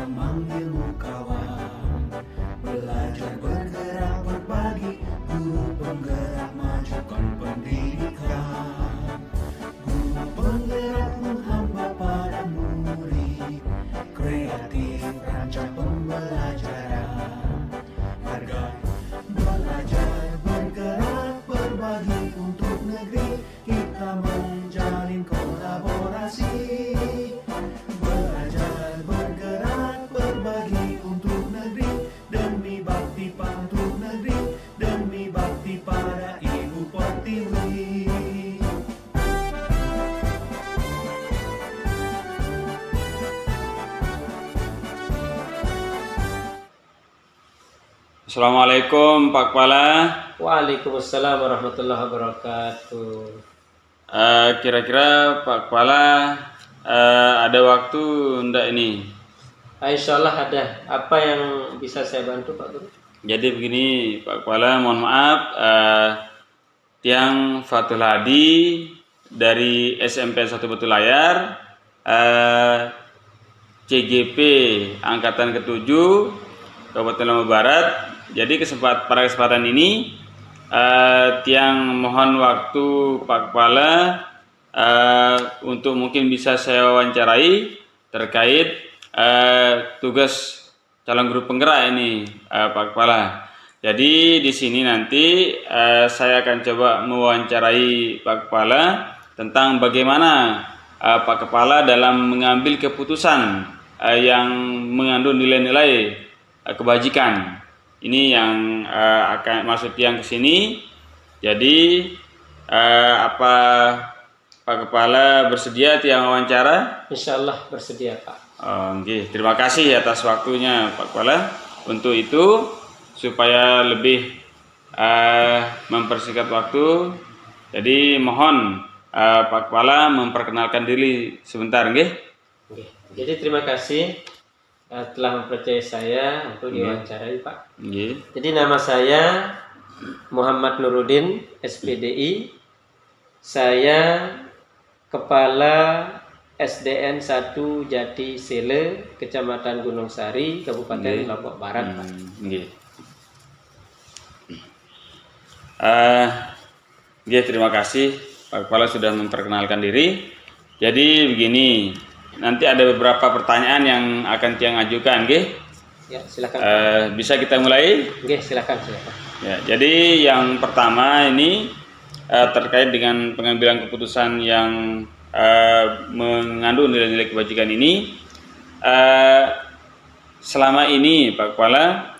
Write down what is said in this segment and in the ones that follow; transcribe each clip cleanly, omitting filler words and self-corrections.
memanggilmu kawan. Belajar bergerak berbagi, guru penggerak majukan pendidikan. Guru penggerak menghamba pada murid, kreatif rancang pembelajaran. Hargai belajar bergerak berbagi untuk negeri, kita menjalin kolaborasi. Belajar bergerak berbagi untuk negeri, demi bakti untuk negeri, demi bakti pada Ibu Pertiwi. Assalamualaikum Pak Kepala. Waalaikumsalam warahmatullahi wabarakatuh. Kira-kira Pak Kepala ada waktu enggak ini? Insyaallah ada. Apa yang bisa saya bantu Pak Guru? Jadi begini Pak Kepala, mohon maaf, Tiang Fatul Hadi dari SMP 1 Batu Layar, CGP Angkatan ke-7 Kabupaten Lombok Barat. Jadi pada kesempatan ini Tiang mohon waktu Pak Kepala untuk mungkin bisa saya wawancarai terkait tugas calon guru penggerak ini, Pak Kepala. Jadi di sini nanti saya akan coba mewawancarai Pak Kepala tentang bagaimana Pak Kepala dalam mengambil keputusan yang mengandung nilai-nilai kebajikan. Ini yang akan masuk Tiang ke sini. Jadi apa Pak Kepala bersedia Tiang wawancara? Insyaallah bersedia Pak. Okay. Terima kasih atas waktunya Pak Kepala. Untuk itu supaya lebih mempersingkat waktu, jadi mohon Pak Kepala memperkenalkan diri sebentar, nggih. Jadi terima kasih telah mempercayai saya untuk diwawancarai Pak. Jadi nama saya Muhammad Nuruddin, SPDI. Saya Kepala SDN 1 Jati Sele, Kecamatan Gunung Sari, Kabupaten Lombok Barat, Pak. Terima kasih Pak Kepala sudah memperkenalkan diri. Jadi begini, nanti ada beberapa pertanyaan yang akan Tiang ajukan, Ya, silakan. Bisa kita mulai? Silakan. Ya, jadi yang pertama ini terkait dengan pengambilan keputusan yang mengandung nilai-nilai kebajikan ini. Selama ini Pak Kepala,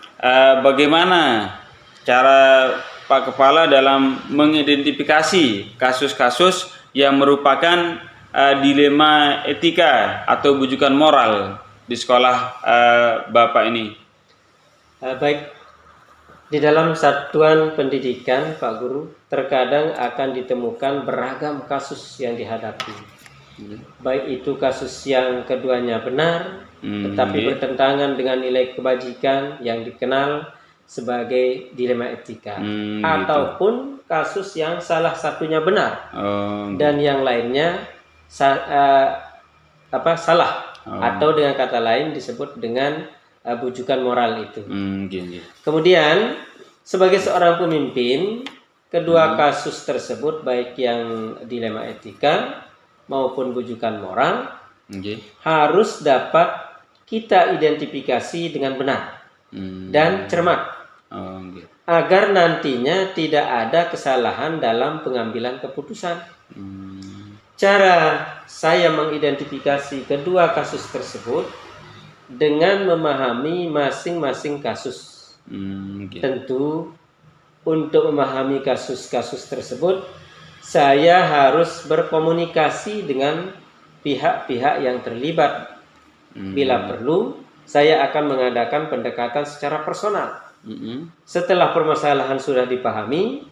bagaimana cara Pak Kepala dalam mengidentifikasi kasus-kasus yang merupakan dilema etika atau bujukan moral di sekolah Bapak ini? Baik, di dalam satuan pendidikan Pak Guru terkadang akan ditemukan beragam kasus yang dihadapi. Baik itu kasus yang keduanya benar, tetapi bertentangan dengan nilai kebajikan yang dikenal sebagai dilema etika, ataupun kasus yang salah satunya benar dan yang lainnya salah, atau dengan kata lain disebut dengan bujukan moral itu. Kemudian sebagai seorang pemimpin, kedua kasus tersebut baik yang dilema etika maupun bujukan moral harus dapat kita identifikasi dengan benar dan cermat agar nantinya tidak ada kesalahan dalam pengambilan keputusan. Cara saya mengidentifikasi kedua kasus tersebut dengan memahami masing-masing kasus. Tentu untuk memahami kasus-kasus tersebut saya harus berkomunikasi dengan pihak-pihak yang terlibat. Bila perlu, saya akan mengadakan pendekatan secara personal. Setelah permasalahan sudah dipahami,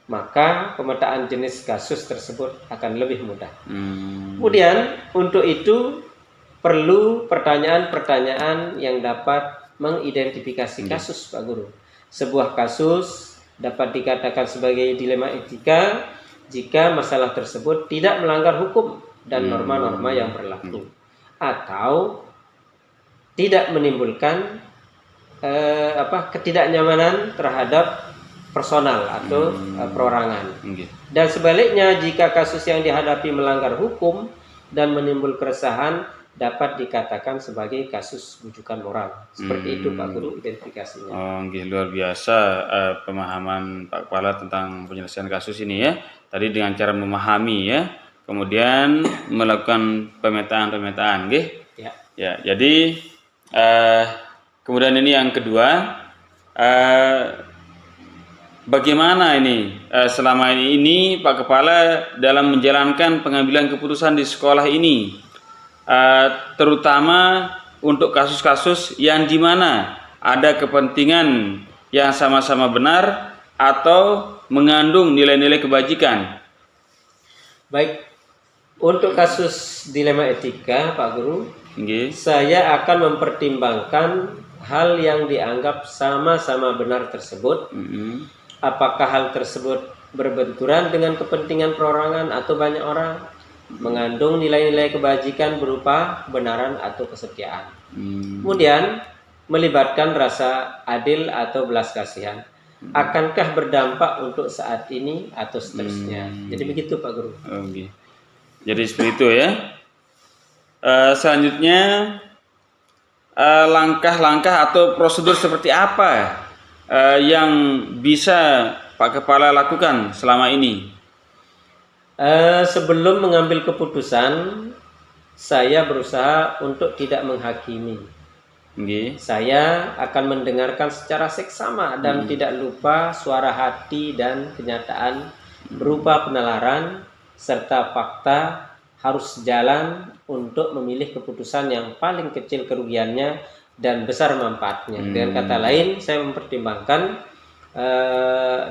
maka pemetaan jenis kasus tersebut akan lebih mudah. Kemudian untuk itu perlu pertanyaan-pertanyaan yang dapat mengidentifikasi kasus, Pak Guru. Sebuah kasus dapat dikatakan sebagai dilema etika jika masalah tersebut tidak melanggar hukum dan norma-norma yang berlaku, atau tidak menimbulkan ketidaknyamanan terhadap personal atau perorangan. Dan sebaliknya, jika kasus yang dihadapi melanggar hukum dan menimbul keresahan, dapat dikatakan sebagai kasus bujukan moral. Seperti itu Pak Guru identifikasinya. Oh, luar biasa pemahaman Pak Kepala tentang penyelesaian kasus ini ya. Tadi dengan cara memahami ya, kemudian melakukan pemetaan, Ya. Ya, jadi kemudian ini yang kedua, bagaimana ini selama ini Pak Kepala dalam menjalankan pengambilan keputusan di sekolah ini, terutama untuk kasus-kasus yang di mana ada kepentingan yang sama-sama benar atau mengandung nilai-nilai kebajikan? Baik, untuk kasus dilema etika Pak Guru, saya akan mempertimbangkan hal yang dianggap sama-sama benar tersebut. Apakah hal tersebut berbenturan dengan kepentingan perorangan atau banyak orang, mengandung nilai-nilai kebajikan berupa kebenaran atau kesetiaan. Kemudian melibatkan rasa adil atau belas kasihan. Akankah berdampak untuk saat ini atau seterusnya. Jadi begitu Pak Guru. Jadi seperti itu ya. Selanjutnya langkah-langkah atau prosedur seperti apa yang bisa Pak Kepala lakukan selama ini? Sebelum mengambil keputusan, saya berusaha untuk tidak menghakimi. Saya akan mendengarkan secara seksama dan tidak lupa suara hati dan kenyataan berupa penalaran serta fakta harus sejalan untuk memilih keputusan yang paling kecil kerugiannya dan besar manfaatnya. Dengan kata lain, saya mempertimbangkan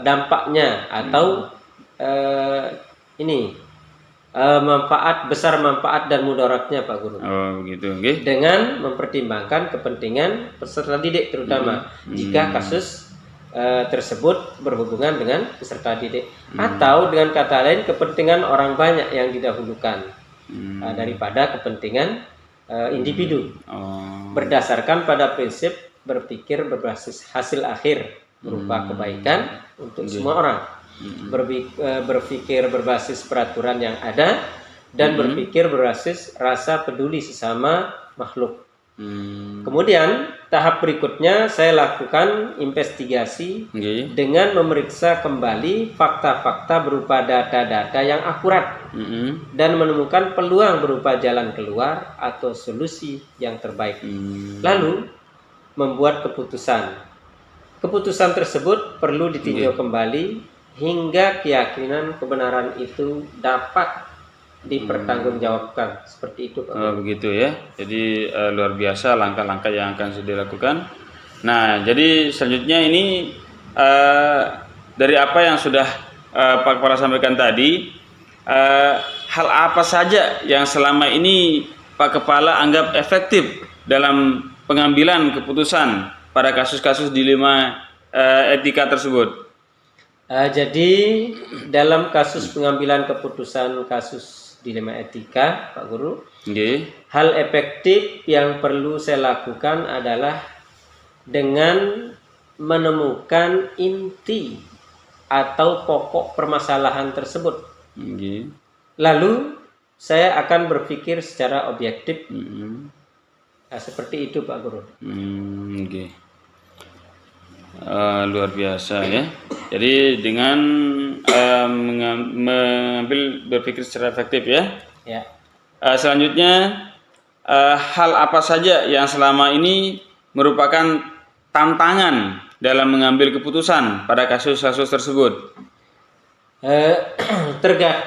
dampaknya atau besar manfaat dan mudaratnya Pak Guru. Oh begitu, Dengan mempertimbangkan kepentingan peserta didik terutama jika kasus tersebut berhubungan dengan peserta didik atau dengan kata lain kepentingan orang banyak yang didahulukan daripada kepentingan individu. Berdasarkan pada prinsip berpikir berbasis hasil akhir berupa kebaikan untuk semua orang. Berpikir berbasis peraturan yang ada dan berpikir berbasis rasa peduli sesama makhluk. Kemudian tahap berikutnya saya lakukan investigasi dengan memeriksa kembali fakta-fakta berupa data-data yang akurat dan menemukan peluang berupa jalan keluar atau solusi yang terbaik. Lalu membuat keputusan. Keputusan tersebut perlu ditinjau kembali hingga keyakinan kebenaran itu dapat dipertanggungjawabkan. Seperti itu Pak. Begitu ya. Jadi luar biasa langkah-langkah yang akan sudah dilakukan. Nah, jadi selanjutnya ini dari apa yang sudah Pak Kepala sampaikan tadi, hal apa saja yang selama ini Pak Kepala anggap efektif dalam pengambilan keputusan pada kasus-kasus dilema etika tersebut? Jadi dalam kasus pengambilan keputusan kasus dilema etika Pak Guru, hal efektif yang perlu saya lakukan adalah dengan menemukan inti atau pokok permasalahan tersebut. Lalu saya akan berpikir secara objektif. Seperti itu Pak Guru. Luar biasa ya. Jadi dengan mengambil berpikir secara efektif ya. Selanjutnya hal apa saja yang selama ini merupakan tantangan dalam mengambil keputusan pada kasus-kasus tersebut?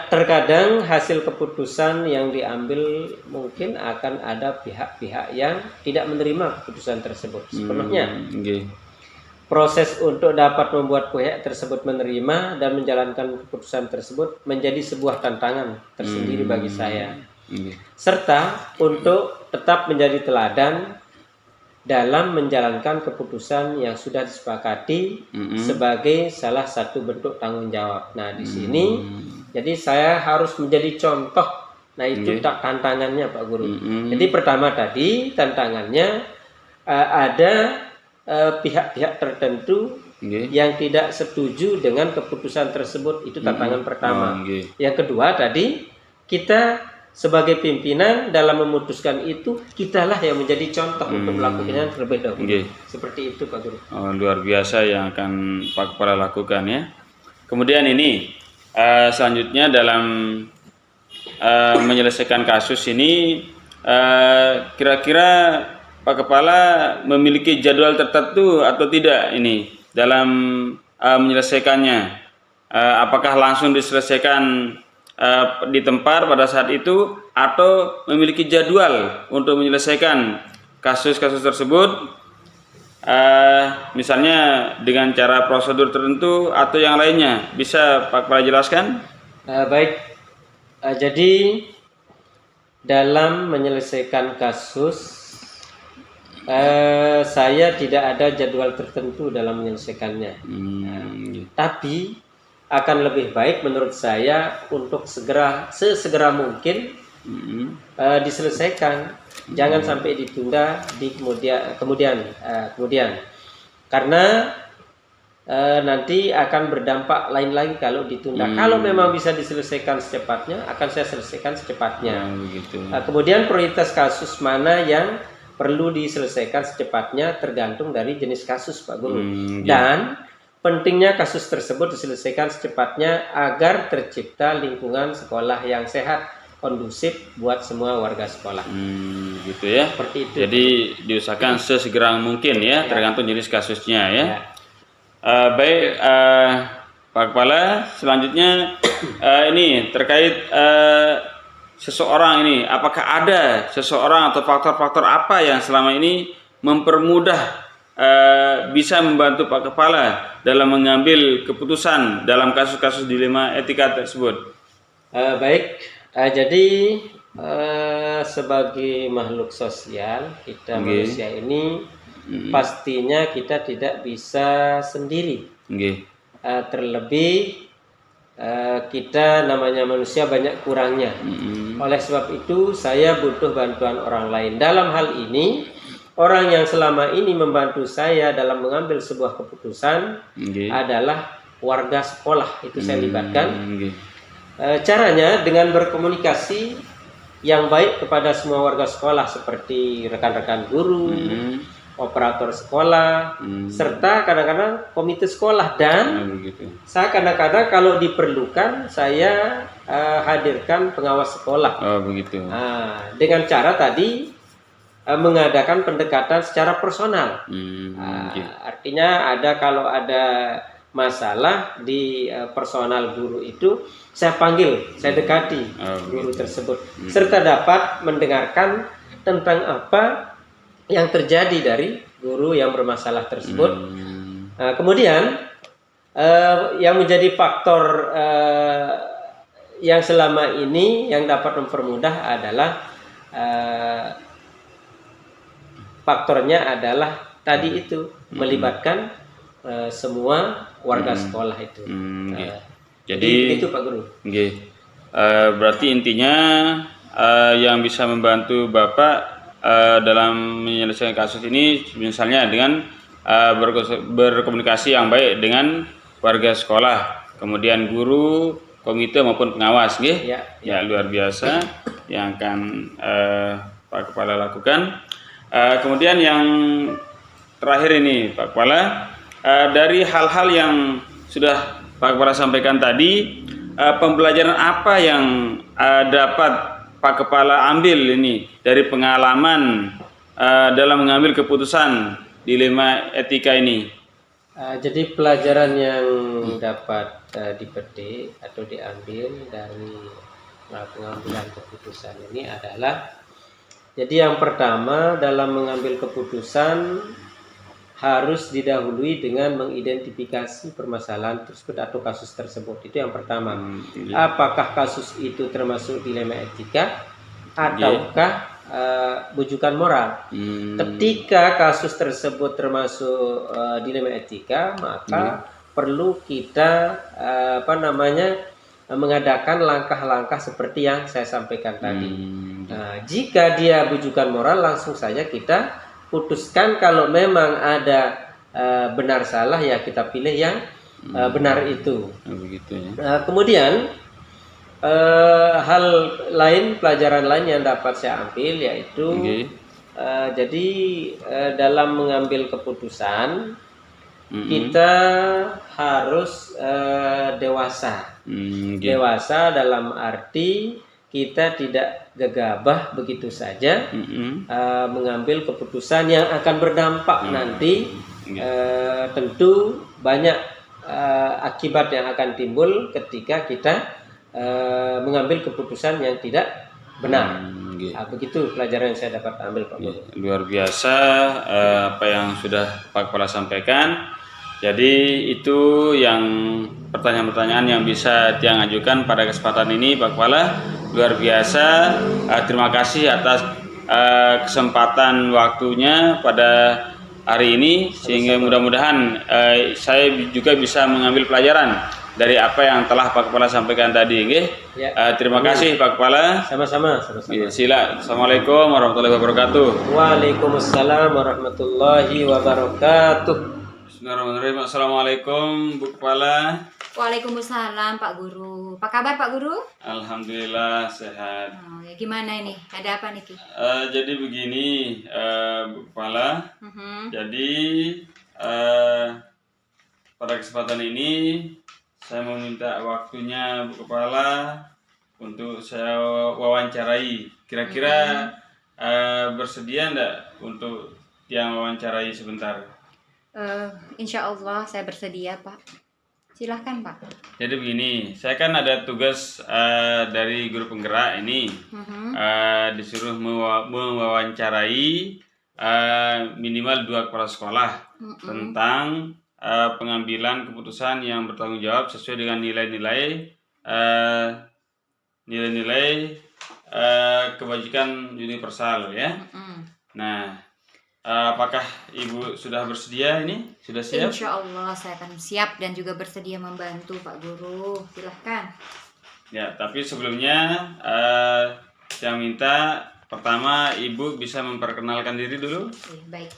Terkadang hasil keputusan yang diambil mungkin akan ada pihak-pihak yang tidak menerima keputusan tersebut sepenuhnya. Proses untuk dapat membuat pihak tersebut menerima dan menjalankan keputusan tersebut menjadi sebuah tantangan tersendiri bagi saya. Serta untuk tetap menjadi teladan dalam menjalankan keputusan yang sudah disepakati sebagai salah satu bentuk tanggung jawab. Nah, di sini jadi saya harus menjadi contoh. Nah, itu tantangannya Pak Guru. Jadi pertama tadi tantangannya ada pihak-pihak tertentu Nggih. yang tidak setuju dengan keputusan tersebut. Itu tantangan pertama. Nggih. Yang kedua tadi, kita sebagai pimpinan dalam memutuskan itu, kitalah yang menjadi contoh untuk melakukannya terlebih dahulu. Nggih. Seperti itu Pak Guru. Oh, luar biasa yang akan Pak Kepala lakukan ya. Kemudian ini selanjutnya dalam menyelesaikan kasus ini, kira-kira Pak Kepala memiliki jadwal tertentu atau tidak ini dalam menyelesaikannya? Apakah langsung diselesaikan di tempat pada saat itu atau memiliki jadwal untuk menyelesaikan kasus-kasus tersebut? Misalnya dengan cara prosedur tertentu atau yang lainnya, bisa Pak Kepala jelaskan? Baik, jadi dalam menyelesaikan kasus, saya tidak ada jadwal tertentu dalam menyelesaikannya. Tapi akan lebih baik menurut saya untuk sesegera mungkin diselesaikan. Jangan sampai ditunda di kemudian, karena nanti akan berdampak lain lagi kalau ditunda. Kalau memang bisa diselesaikan secepatnya, akan saya selesaikan secepatnya. Kemudian prioritas kasus mana yang perlu diselesaikan secepatnya tergantung dari jenis kasus Pak Guru. Dan pentingnya kasus tersebut diselesaikan secepatnya agar tercipta lingkungan sekolah yang sehat, kondusif buat semua warga sekolah. Gitu ya. Seperti itu. Jadi diusahakan sesegera mungkin ya, tergantung jenis kasusnya ya. Baik, Pak Kepala, selanjutnya ini terkait seseorang ini, apakah ada seseorang atau faktor-faktor apa yang selama ini mempermudah bisa membantu Pak Kepala dalam mengambil keputusan dalam kasus-kasus dilema etika tersebut? Baik, jadi sebagai makhluk sosial, kita manusia ini pastinya kita tidak bisa sendiri. Terlebih kita namanya manusia banyak kurangnya. Oleh sebab itu saya butuh bantuan orang lain. Dalam hal ini, orang yang selama ini membantu saya dalam mengambil sebuah keputusan adalah warga sekolah. Itu saya libatkan. Caranya dengan berkomunikasi yang baik kepada semua warga sekolah seperti rekan-rekan guru, operator sekolah, serta kadang-kadang komite sekolah. Dan saya kadang-kadang kalau diperlukan saya hadirkan pengawas sekolah. Dengan cara tadi mengadakan pendekatan secara personal. Artinya kalau ada masalah di personal guru itu, saya panggil, saya dekati guru tersebut, serta dapat mendengarkan tentang apa yang terjadi dari guru yang bermasalah tersebut. Kemudian yang menjadi faktor yang selama ini yang dapat mempermudah adalah faktornya adalah tadi itu melibatkan semua warga sekolah itu. Jadi itu Pak Guru. Berarti intinya yang bisa membantu Bapak dalam menyelesaikan kasus ini misalnya dengan berkomunikasi yang baik dengan warga sekolah, kemudian guru, komite maupun pengawas, ya luar biasa yang akan Pak Kepala lakukan. Kemudian yang terakhir ini Pak Kepala, dari hal-hal yang sudah Pak Kepala sampaikan tadi, pembelajaran apa yang dapat Pak Kepala ambil ini dari pengalaman dalam mengambil keputusan dilema etika ini? Jadi pelajaran yang dapat dipetik atau diambil dari pengambilan keputusan ini adalah, jadi yang pertama dalam mengambil keputusan harus didahului dengan mengidentifikasi permasalahan tersebut atau kasus tersebut. Itu yang pertama. Apakah kasus itu termasuk dilema etika ataukah bujukan moral? Ketika kasus tersebut termasuk dilema etika, maka perlu kita mengadakan langkah-langkah seperti yang saya sampaikan tadi. Jika dia bujukan moral, langsung saja kita putuskan kalau memang ada benar salah ya kita pilih yang benar itu. Begitu ya. Kemudian hal lain, pelajaran lain yang dapat saya ambil yaitu jadi dalam mengambil keputusan kita harus dewasa. Dewasa dalam arti kita tidak gegabah begitu saja mengambil keputusan yang akan berdampak nanti. Tentu banyak akibat yang akan timbul ketika kita mengambil keputusan yang tidak benar. Begitu pelajaran yang saya dapat ambil, Pak Guru. Luar biasa apa yang sudah Pak Kepala sampaikan. Jadi itu yang pertanyaan-pertanyaan yang bisa Tiang ajukan pada kesempatan ini, Pak Kepala. Luar biasa. Terima kasih atas kesempatan waktunya pada hari ini, sehingga mudah-mudahan saya juga bisa mengambil pelajaran dari apa yang telah Pak Kepala sampaikan tadi. Terima kasih Pak Kepala. Sama-sama. Sila. Assalamualaikum warahmatullahi wabarakatuh. Waalaikumsalam warahmatullahi wabarakatuh. Bismillahirrahmanirrahim. Assalamualaikum Bu Kepala. Waalaikumsalam Pak Guru. Apa kabar Pak Guru? Alhamdulillah sehat. Ya gimana ini? Ada apa nih Ki? Jadi begini Bu Kepala. Jadi pada kesempatan ini saya meminta waktunya Bu Kepala untuk saya wawancarai. Kira-kira bersedia enggak untuk yang wawancarai sebentar? Insya Allah saya bersedia Pak. Silahkan Pak. Jadi begini, saya kan ada tugas dari guru penggerak ini, disuruh mewawancarai minimal 2 kepala sekolah tentang pengambilan keputusan yang bertanggung jawab sesuai dengan nilai-nilai kebajikan universal ya. Nah, apakah Ibu sudah bersedia ini? Sudah siap? Insya Allah saya akan siap dan juga bersedia membantu Pak Guru. Silahkan. Ya, tapi sebelumnya saya minta pertama Ibu bisa memperkenalkan diri dulu. Baik.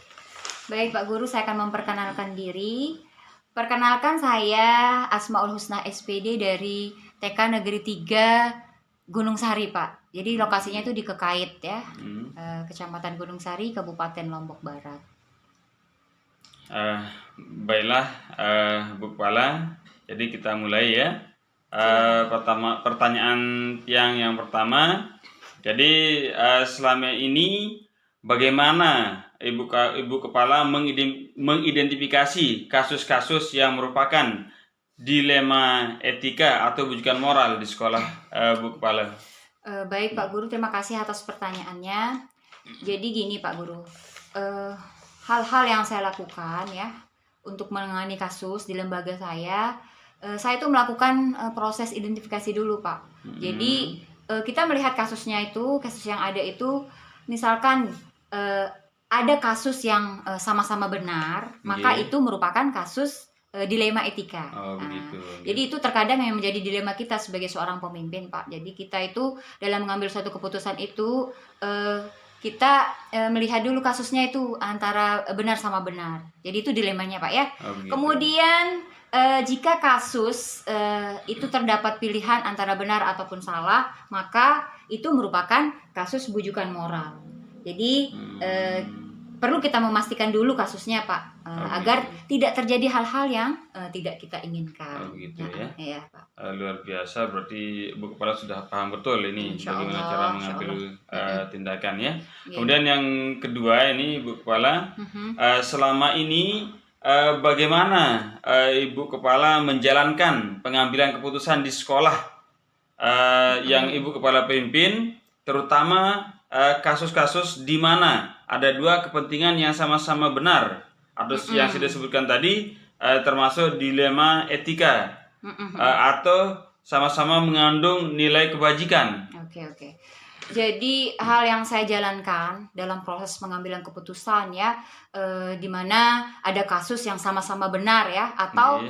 Baik Pak Guru, saya akan memperkenalkan diri. Perkenalkan saya Asmaul Husna SPD dari TK Negeri 3 Gunung Sari Pak. Jadi lokasinya itu di Kekait ya, Kecamatan Gunung Sari, Kabupaten Lombok Barat. Baiklah Bu Kepala, jadi kita mulai ya. Pertanyaan yang pertama, jadi selama ini bagaimana Ibu Kepala mengidentifikasi kasus-kasus yang merupakan dilema etika atau bujukan moral di sekolah Bu Kepala? Baik Pak Guru, terima kasih atas pertanyaannya. Jadi gini Pak Guru, hal-hal yang saya lakukan ya untuk menangani kasus di lembaga saya itu melakukan proses identifikasi dulu Pak. Jadi kita melihat kasus yang ada itu, misalkan ada kasus yang sama-sama benar, maka itu merupakan kasus dilema etika. Jadi itu terkadang yang menjadi dilema kita sebagai seorang pemimpin Pak. Jadi kita itu dalam mengambil suatu keputusan itu kita melihat dulu kasusnya itu antara benar sama benar. Jadi itu dilemanya Pak ya. Kemudian jika kasus itu terdapat pilihan antara benar ataupun salah, maka itu merupakan kasus bujukan moral. Jadi perlu kita memastikan dulu kasusnya Pak, agar tidak terjadi hal-hal yang tidak kita inginkan. Begitu ya. Iya Pak. Luar biasa, berarti Bu Kepala sudah paham betul ini bagaimana cara mengambil tindakan ya. Kemudian yang kedua ini Bu Kepala, selama ini bagaimana Ibu Kepala menjalankan pengambilan keputusan di sekolah yang Ibu Kepala pimpin, terutama kasus-kasus di mana ada 2 kepentingan yang sama-sama benar atau yang sudah disebutkan tadi, termasuk dilema etika atau sama-sama mengandung nilai kebajikan. Oke. Jadi hal yang saya jalankan dalam proses pengambilan keputusan ya, di mana ada kasus yang sama-sama benar ya, atau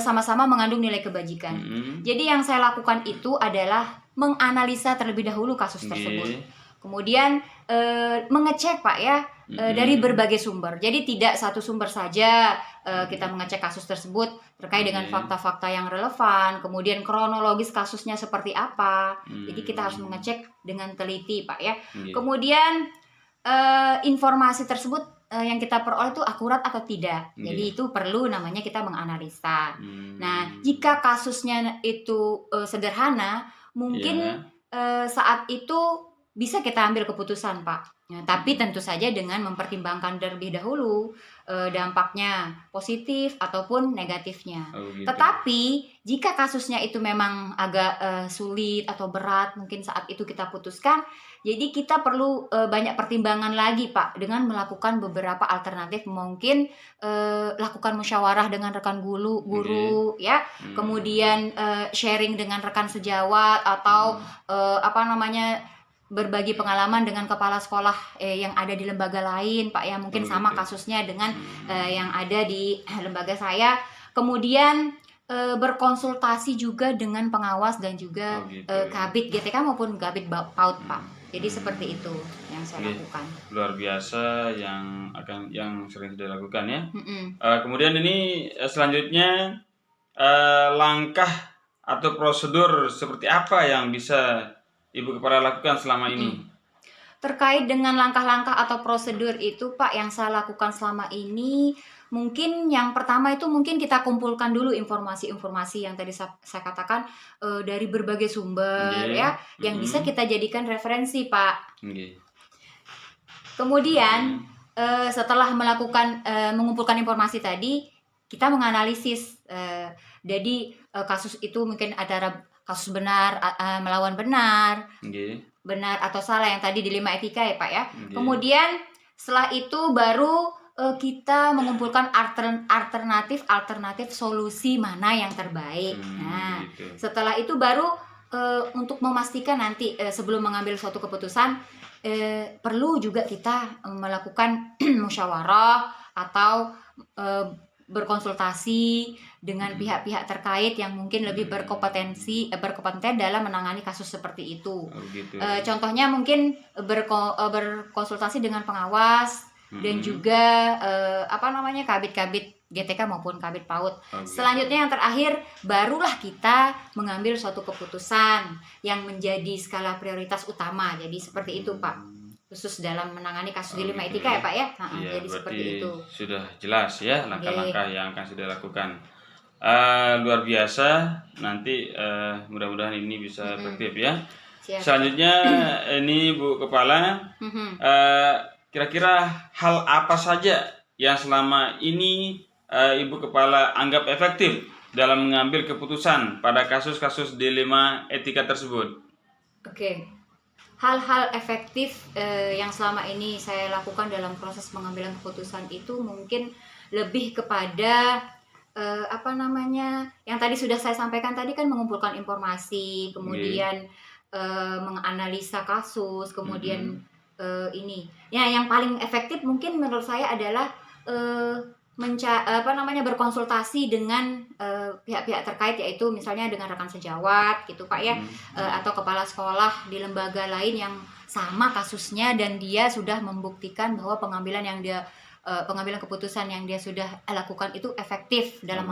sama-sama mengandung nilai kebajikan. Jadi yang saya lakukan itu adalah menganalisa terlebih dahulu kasus tersebut. Kemudian mengecek Pak ya dari berbagai sumber. Jadi tidak satu sumber saja kita mengecek kasus tersebut terkait dengan fakta-fakta yang relevan, kemudian kronologis kasusnya seperti apa. Jadi kita harus mengecek dengan teliti Pak ya. Kemudian informasi tersebut yang kita peroleh itu akurat atau tidak. Jadi itu perlu namanya kita menganalisa. Nah, jika kasusnya itu sederhana, mungkin saat itu bisa kita ambil keputusan, Pak. Nah, tapi tentu saja dengan mempertimbangkan terlebih dahulu dampaknya positif ataupun negatifnya. Tetapi jika kasusnya itu memang agak sulit atau berat, mungkin saat itu kita putuskan. Jadi kita perlu banyak pertimbangan lagi Pak dengan melakukan beberapa alternatif, mungkin lakukan musyawarah dengan rekan guru ya, kemudian sharing dengan rekan sejawat atau berbagi pengalaman dengan kepala sekolah yang ada di lembaga lain Pak ya, mungkin sama kasusnya dengan yang ada di lembaga saya. Kemudian berkonsultasi juga dengan pengawas dan juga Kabid GTK maupun Kabid PAUD Pak. Jadi seperti itu yang saya lakukan. Luar biasa yang sering sudah dilakukan ya. Kemudian ini selanjutnya langkah atau prosedur seperti apa yang bisa Ibu Kepala lakukan selama ini? Terkait dengan langkah-langkah atau prosedur itu Pak yang saya lakukan selama ini, mungkin yang pertama itu mungkin kita kumpulkan dulu informasi-informasi yang tadi saya katakan dari berbagai sumber ya, yang bisa kita jadikan referensi Pak. Kemudian setelah mengumpulkan informasi tadi, kita menganalisis. Jadi kasus itu mungkin ada kasus benar melawan benar, benar atau salah yang tadi dilema etika ya Pak ya. Kemudian setelah itu baru kita mengumpulkan alternatif solusi mana yang terbaik. Nah, setelah itu baru untuk memastikan nanti sebelum mengambil suatu keputusan perlu juga kita melakukan musyawarah atau berkonsultasi dengan pihak-pihak terkait yang mungkin lebih berkompeten dalam menangani kasus seperti itu. Contohnya mungkin berkonsultasi dengan pengawas dan juga Kabid GTK maupun Kabid PAUD. Selanjutnya yang terakhir barulah kita mengambil suatu keputusan yang menjadi skala prioritas utama. Jadi seperti itu Pak. Khusus dalam menangani kasus dilema etika ya Pak ya. Jadi seperti itu. Sudah jelas ya langkah-langkah yang akan sudah lakukan. Luar biasa. Nanti mudah-mudahan ini bisa efektif ya. Siap. Selanjutnya ini Bu Kepala, kira-kira hal apa saja yang selama ini Ibu Kepala anggap efektif dalam mengambil keputusan pada kasus-kasus dilema etika tersebut? Hal-hal efektif yang selama ini saya lakukan dalam proses pengambilan keputusan itu mungkin lebih kepada yang tadi sudah saya sampaikan tadi kan, mengumpulkan informasi, kemudian menganalisa kasus, kemudian yang paling efektif mungkin menurut saya adalah berkonsultasi dengan pihak-pihak terkait, yaitu misalnya dengan rekan sejawat gitu Pak ya, atau kepala sekolah di lembaga lain yang sama kasusnya dan dia sudah membuktikan bahwa pengambilan keputusan yang dia sudah lakukan itu efektif dalam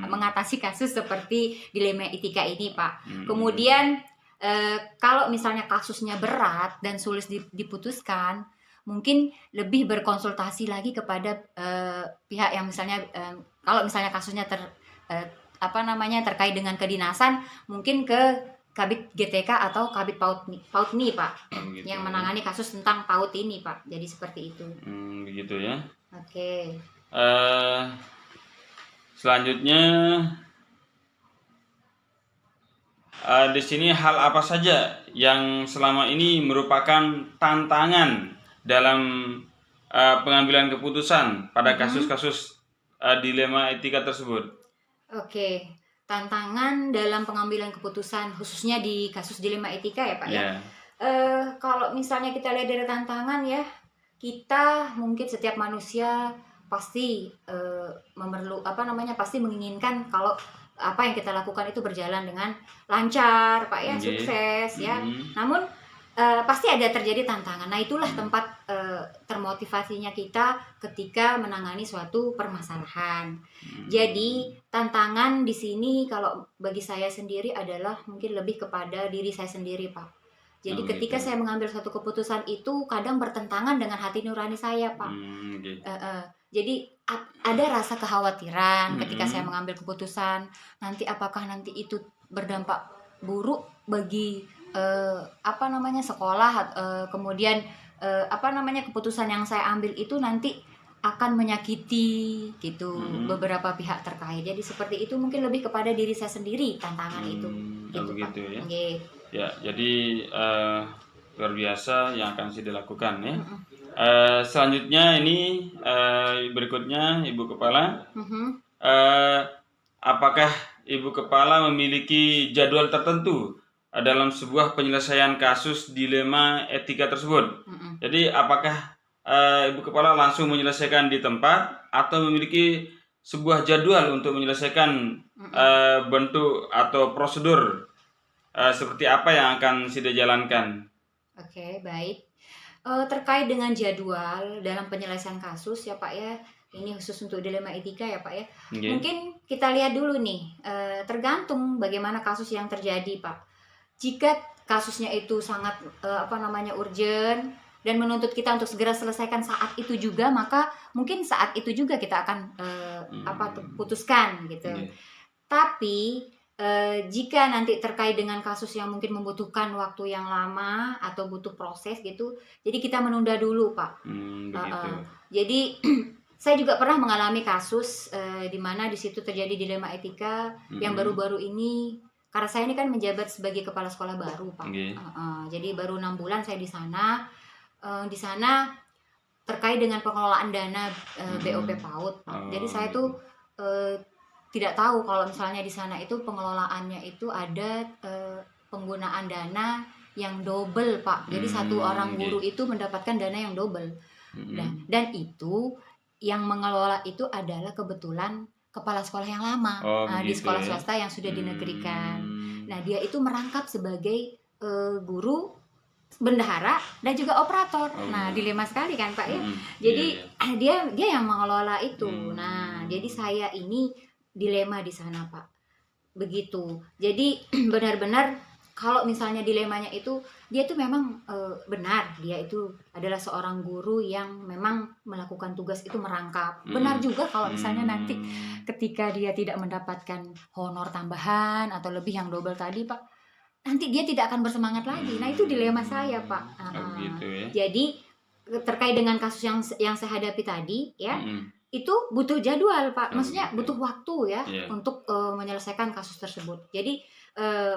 mengatasi kasus seperti dilema etika ini Pak. Kemudian kalau misalnya kasusnya berat dan sulit diputuskan, mungkin lebih berkonsultasi lagi kepada pihak yang misalnya kalau misalnya kasusnya terkait dengan kedinasan, mungkin ke Kabid GTK atau Kabid PAUD nih Pak, yang menangani kasus tentang PAUD ini Pak. Jadi seperti itu. Begitu ya. Selanjutnya di sini hal apa saja yang selama ini merupakan tantangan dalam pengambilan keputusan pada kasus-kasus dilema etika tersebut? Tantangan dalam pengambilan keputusan khususnya di kasus dilema etika ya Pak ya. Kalau misalnya kita lihat dari tantangan ya, kita mungkin setiap manusia pasti pasti menginginkan kalau apa yang kita lakukan itu berjalan dengan lancar Pak ya, sukses ya. Namun pasti ada terjadi tantangan. Nah, itulah tempat termotivasinya kita ketika menangani suatu permasalahan. Jadi, tantangan di sini kalau bagi saya sendiri adalah mungkin lebih kepada diri saya sendiri, Pak. Jadi, Oh, ketika gitu. saya mengambil suatu keputusan itu kadang bertentangan dengan hati nurani saya, Pak. Gitu. Jadi ada rasa kekhawatiran ketika saya Mm-mm. mengambil keputusan, nanti apakah nanti itu berdampak buruk bagi sekolah, kemudian keputusan yang saya ambil itu nanti akan menyakiti gitu beberapa pihak terkait. Jadi seperti itu, mungkin lebih kepada diri saya sendiri tantangan itu. Gitu, Pak. Begitu ya. Nggih. Ya, jadi luar biasa yang akan saya dilakukan ya. Selanjutnya ini berikutnya Ibu Kepala, apakah Ibu Kepala memiliki jadwal tertentu dalam sebuah penyelesaian kasus dilema etika tersebut? Jadi apakah Ibu Kepala langsung menyelesaikan di tempat atau memiliki sebuah jadwal untuk menyelesaikan bentuk atau prosedur seperti apa yang akan sudah jalankan? Oke, baik. Terkait dengan jadwal dalam penyelesaian kasus ya Pak ya, ini khusus untuk dilema etika ya Pak ya. Nggih. Mungkin kita lihat dulu nih, tergantung bagaimana kasus yang terjadi Pak. Jika kasusnya itu sangat urgent dan menuntut kita untuk segera selesaikan saat itu juga, maka mungkin saat itu juga kita akan putuskan gitu. Tapi jika nanti terkait dengan kasus yang mungkin membutuhkan waktu yang lama atau butuh proses gitu, jadi kita menunda dulu Pak. Begitu. Jadi saya juga pernah mengalami kasus di mana di situ terjadi dilema etika yang baru-baru ini, karena saya ini kan menjabat sebagai kepala sekolah baru Pak. Jadi baru 6 bulan saya di sana. Di sana terkait dengan pengelolaan dana BOP PAUD Pak. Jadi saya tuh tidak tahu kalau misalnya di sana itu pengelolaannya itu ada penggunaan dana yang double Pak. Jadi satu orang guru itu mendapatkan dana yang double. Dan itu yang mengelola itu adalah kebetulan kepala sekolah yang lama di sekolah swasta yang sudah dinegerikan. Nah, dia itu merangkap sebagai guru, bendahara dan juga operator. Nah, dilema sekali kan Pak ya. Jadi dia yang mengelola itu. Nah, jadi saya ini dilema di sana Pak. Begitu. Jadi benar-benar kalau misalnya dilemanya itu, dia itu memang benar, dia itu adalah seorang guru yang memang melakukan tugas itu merangkap. Benar juga kalau misalnya nanti ketika dia tidak mendapatkan honor tambahan atau lebih yang double tadi Pak, nanti dia tidak akan bersemangat lagi. Nah, itu dilema saya Pak. Gitu ya. Jadi terkait dengan kasus yang saya hadapi tadi ya, itu butuh jadwal Pak, maksudnya butuh waktu ya untuk menyelesaikan kasus tersebut. Jadi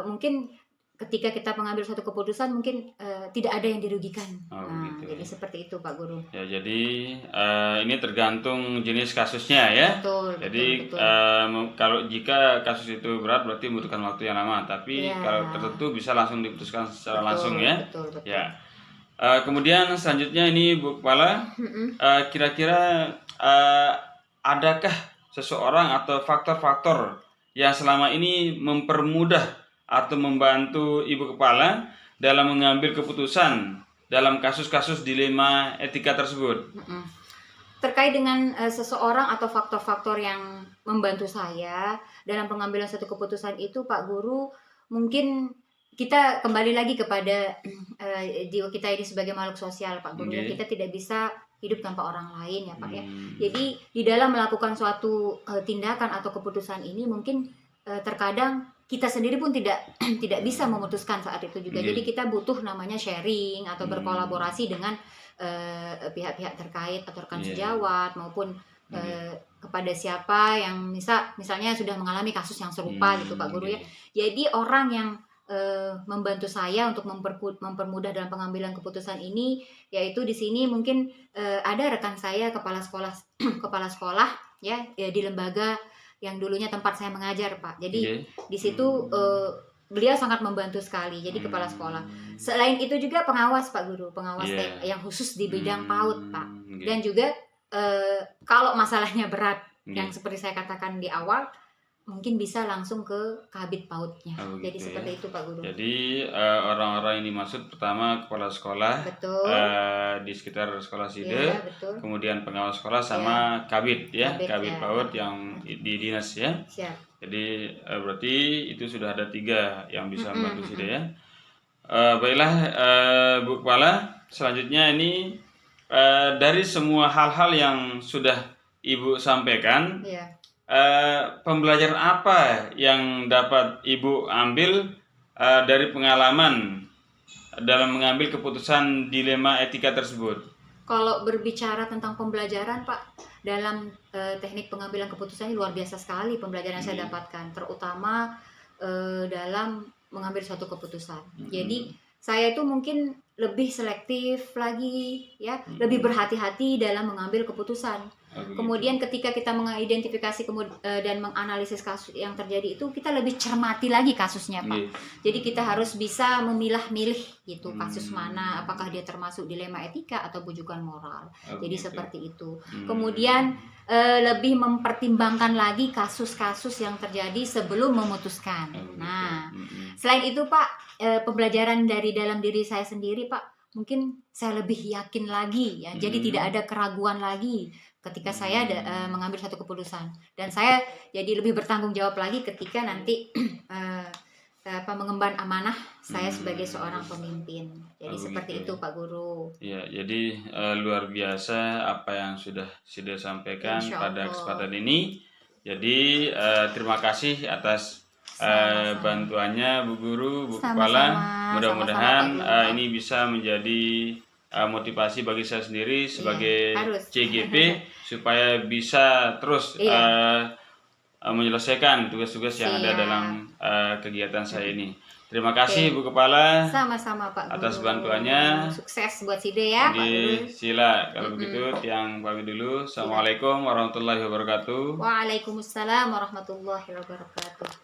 mungkin ketika kita mengambil suatu keputusan mungkin tidak ada yang dirugikan. Jadi seperti itu Pak Guru. Ya, jadi ini tergantung jenis kasusnya ya. Betul. Jadi betul. kalau jika kasus itu berat berarti membutuhkan waktu yang lama, tapi kalau tertentu bisa langsung diputuskan secara langsung ya. Betul. Ya. Kemudian selanjutnya ini Bu Kepala, kira-kira adakah seseorang atau faktor-faktor yang selama ini mempermudah atau membantu Ibu Kepala dalam mengambil keputusan dalam kasus-kasus dilema etika tersebut? Terkait dengan seseorang atau faktor-faktor yang membantu saya dalam pengambilan satu keputusan itu Pak Guru, mungkin kita kembali lagi kepada jiwa kita ini sebagai makhluk sosial Pak Guru. Kita tidak bisa hidup tanpa orang lain ya Pak ya. Jadi di dalam melakukan suatu tindakan atau keputusan ini mungkin terkadang kita sendiri pun tidak bisa memutuskan saat itu juga. Jadi kita butuh namanya sharing atau berkolaborasi dengan pihak-pihak terkait atau rekan sejawat maupun kepada siapa yang misalnya sudah mengalami kasus yang serupa gitu Pak Guru ya. Jadi orang yang membantu saya untuk mempermudah dalam pengambilan keputusan ini, yaitu di sini mungkin ada rekan saya kepala sekolah ya di lembaga yang dulunya tempat saya mengajar Pak. Jadi di situ beliau sangat membantu sekali. Jadi kepala sekolah. Selain itu juga pengawas Pak Guru, pengawas yang khusus di bidang PAUD Pak. Dan juga kalau masalahnya berat yang seperti saya katakan di awal, mungkin bisa langsung ke Kabid PAUD-nya. Oh, Jadi gitu seperti ya. itu Pak Guru. Jadi orang-orang yang dimaksud pertama kepala sekolah Betul. di sekitar sekolah SIDE, Ya, betul. kemudian pengawas sekolah sama kabid ya, Kabid, kabid ya. PAUD yang di dinas ya. Siap. Jadi berarti itu sudah ada 3 yang bisa membantu SIDE ya. Baiklah Bu Kepala, selanjutnya ini dari semua hal-hal yang sudah Ibu sampaikan, Iya. pembelajaran apa yang dapat Ibu ambil dari pengalaman dalam mengambil keputusan dilema etika tersebut? Kalau berbicara tentang pembelajaran Pak, dalam teknik pengambilan keputusan ini luar biasa sekali pembelajaran yang saya dapatkan, terutama dalam mengambil suatu keputusan. Jadi saya itu mungkin lebih selektif lagi ya, lebih berhati-hati dalam mengambil keputusan. Kemudian ketika kita mengidentifikasi dan menganalisis kasus yang terjadi itu, kita lebih cermati lagi kasusnya Pak. Jadi kita harus bisa memilah-milih gitu kasus mana, apakah dia termasuk dilema etika atau bujukan moral. Jadi seperti itu. Kemudian lebih mempertimbangkan lagi kasus-kasus yang terjadi sebelum memutuskan. Nah, selain itu Pak, pembelajaran dari dalam diri saya sendiri Pak, mungkin saya lebih yakin lagi ya. Jadi tidak ada keraguan lagi ketika saya mengambil satu keputusan, dan saya jadi lebih bertanggung jawab lagi ketika nanti mengemban amanah saya sebagai seorang pemimpin. Jadi seperti itu Pak Guru. Ya, jadi luar biasa apa yang sudah SIDE sampaikan pada kesempatan ini. Jadi terima kasih atas bantuannya Bu Guru, Bu Kepala. Mudah-mudahan ini bisa menjadi motivasi bagi saya sendiri sebagai CGP supaya bisa terus menyelesaikan tugas-tugas yang ada dalam kegiatan saya ini. Terima kasih Bu Kepala. Sama-sama Pak Guru. Atas bantuannya. Sukses buat SIDE ya Pak Guru. Sila, kalau begitu tiang pamit dulu. Assalamualaikum warahmatullahi wabarakatuh. Waalaikumsalam warahmatullahi wabarakatuh.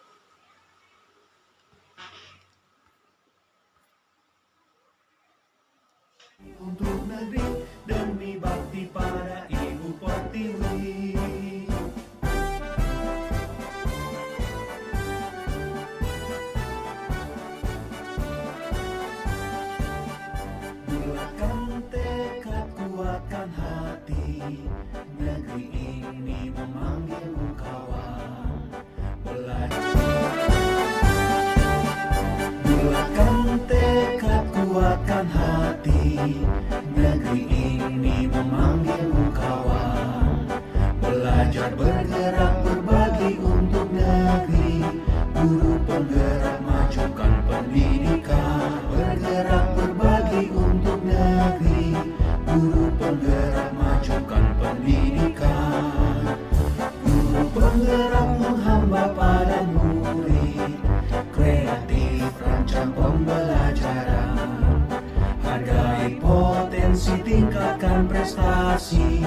Untuk negeri demi bakti pada Ibu Pertiwi. Bulatkan tekad, kuatkan hati, negeri ini memanggilmu kawan. Bulatkan tekad, kuatkan hati, negeri ini memanggilmu kawan. Belajar bergerak berbagi untuk negeri, guru penggerak majukan pendidikan. Bergerak berbagi untuk negeri, guru penggerak majukan pendidikan. Guru penggerak menghamba pada murid, kreatif rancang pembelajaran. Hargai potensi, tingkatkan prestasi,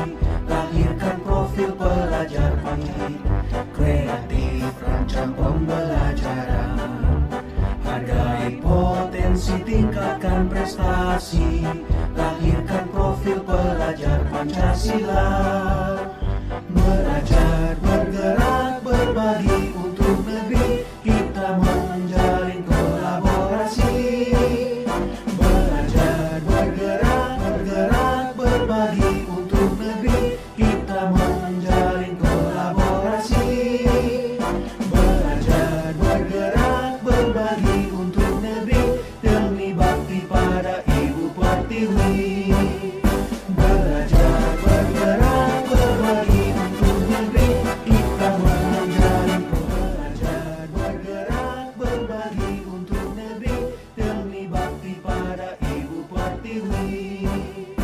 lahirkan profil pelajar pandai. Kreatif rancang pembelajaran. Hargai potensi, tingkatkan prestasi, lahirkan profil pelajar Pancasila. Belajar bergerak berbagi untuk negeri, kita menjalin kolaborasi. Belajar bergerak berbagi untuk negeri, kita menjalin kolaborasi. Belajar bergerak berbagi untuk negeri, demi bakti pada Ibu Pertiwi. Belajar bergerak berbagi untuk negeri, kita menjalin. Belajar bergerak berbagi untuk negeri, demi bakti pada Ibu Pertiwi.